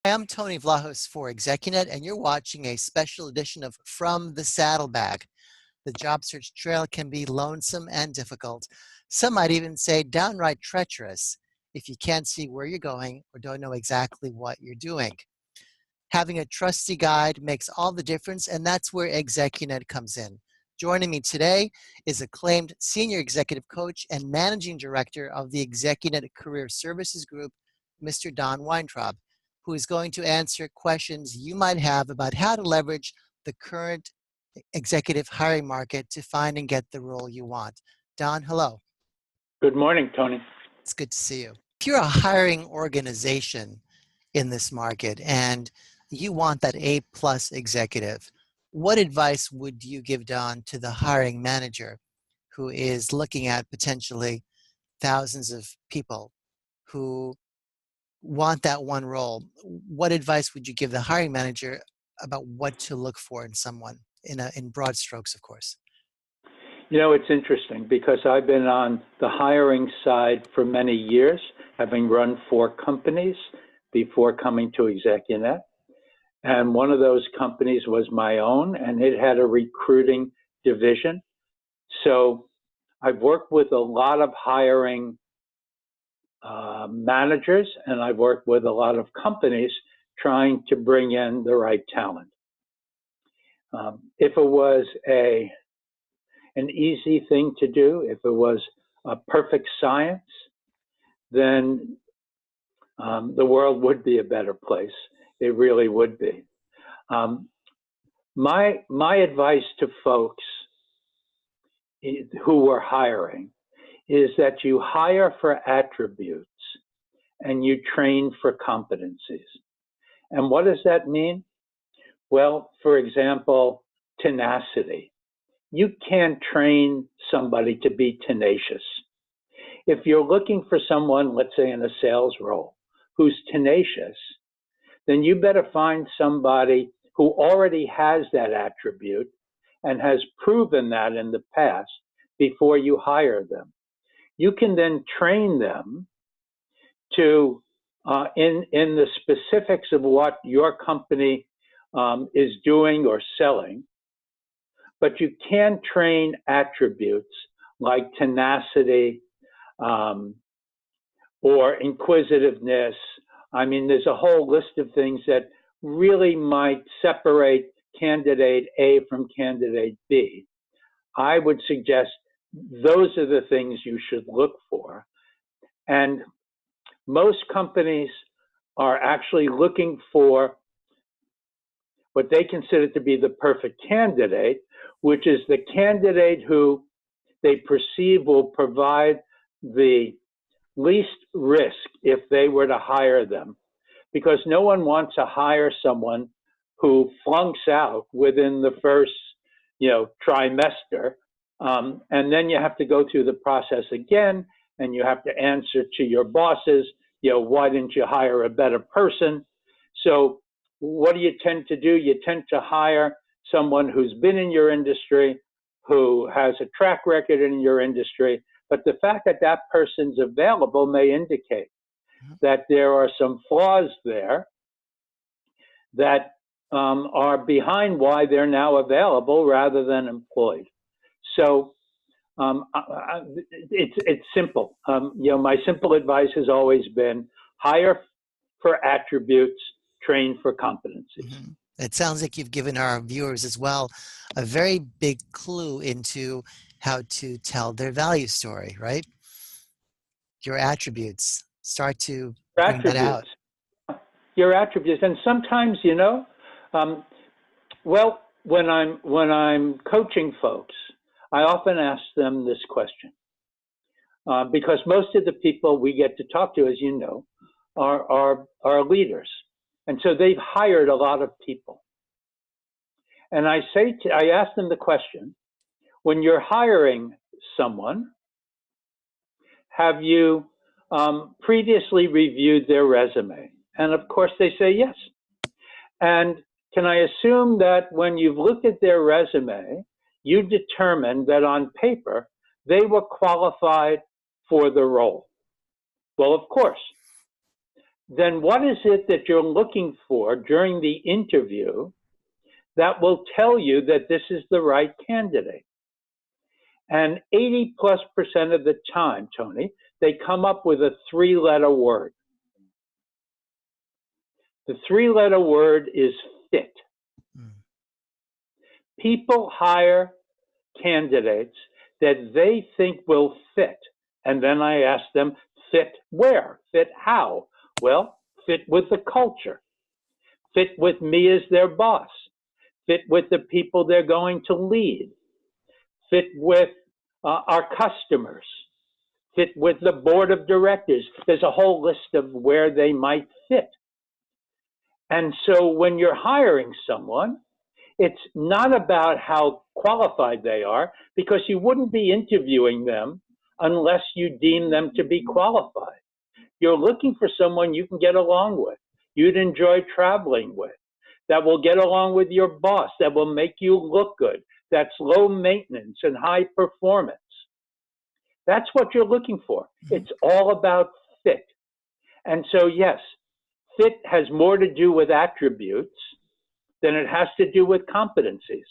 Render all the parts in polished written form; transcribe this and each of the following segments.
I'm Tony Vlahos for ExecuNet, and you're watching a special edition of From the Saddlebag. The job search trail can be lonesome and difficult. Some might even say downright treacherous if you can't see where you're going or don't know exactly what you're doing. Having a trusty guide makes all the difference, and that's where ExecuNet comes in. Joining me today is acclaimed Senior Executive Coach and Managing Director of the ExecuNet Career Services Group, Mr. Don Weintraub, who is going to answer questions you might have about how to leverage the current executive hiring market to find and get the role you want. Don, hello. Good morning, Tony. It's good to see you. If you're a hiring organization in this market and you want that A-plus executive, what advice would you give, Don, to the hiring manager who is looking at potentially thousands of people who want that one role? What advice would you give the hiring manager about what to look for in someone, in broad strokes, of course? You know, it's interesting because I've been on the hiring side for many years, having run 4 companies before coming to ExecuNet. And one of those companies was my own, and it had a recruiting division. So I've worked with a lot of hiring managers, and I've worked with a lot of companies trying to bring in the right talent. If it was an easy thing to do, if it was a perfect science, then the world would be a better place. It really would be. My advice to folks who are hiring is that you hire for attributes and you train for competencies. And what does that mean? Well, for example, tenacity. You can't train somebody to be tenacious. If you're looking for someone, let's say in a sales role, who's tenacious, then you better find somebody who already has that attribute and has proven that in the past before you hire them. You can then train them to, in the specifics of what your company is doing or selling, but you can train attributes like tenacity or inquisitiveness. I mean, there's a whole list of things that really might separate candidate A from candidate B. I would suggest those are the things you should look for. And most companies are actually looking for what they consider to be the perfect candidate, which is the candidate who they perceive will provide the least risk if they were to hire them. Because no one wants to hire someone who flunks out within the first, trimester. And then you have to go through the process again, and you have to answer to your bosses, why didn't you hire a better person? So what do you tend to do? You tend to hire someone who's been in your industry, who has a track record in your industry, but the fact that that person's available may indicate that there are some flaws there that are behind why they're now available rather than employed. So it's simple. My simple advice has always been hire for attributes, train for competencies. Mm-hmm. It sounds like you've given our viewers as well a very big clue into how to tell their value story, right? Your attributes. Start to bring that out. Your attributes. And sometimes, when I'm coaching folks, I often ask them this question. Because most of the people we get to talk to, as you know, are leaders. And so they've hired a lot of people. And I ask them the question, when you're hiring someone, have you previously reviewed their resume? And of course they say yes. And can I assume that when you've looked at their resume, you determined that on paper, they were qualified for the role? Well, of course. then what is it that you're looking for during the interview that will tell you that this is the right candidate? And 80+% of the time, Tony, they come up with a 3-letter word. The 3-letter word is fit. People hire candidates that they think will fit. And then I ask them, fit where? Fit how? Well, fit with the culture. Fit with me as their boss. Fit with the people they're going to lead. Fit with our customers. Fit with the board of directors. There's a whole list of where they might fit. And so when you're hiring someone, it's not about how qualified they are, because you wouldn't be interviewing them unless you deem them to be qualified. You're looking for someone you can get along with, you'd enjoy traveling with, that will get along with your boss, that will make you look good, that's low maintenance and high performance. That's what you're looking for. It's all about fit. And so, yes, fit has more to do with attributes than it has to do with competencies.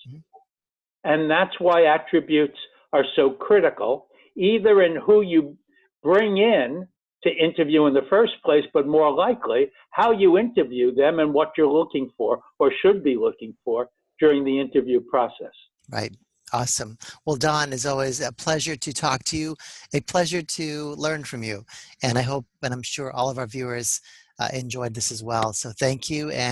And that's why attributes are so critical, either in who you bring in to interview in the first place, but more likely how you interview them and what you're looking for or should be looking for during the interview process. Right. Awesome. Well, Don, as always, a pleasure to talk to you, a pleasure to learn from you. And I hope, and I'm sure all of our viewers enjoyed this as well. So thank you. And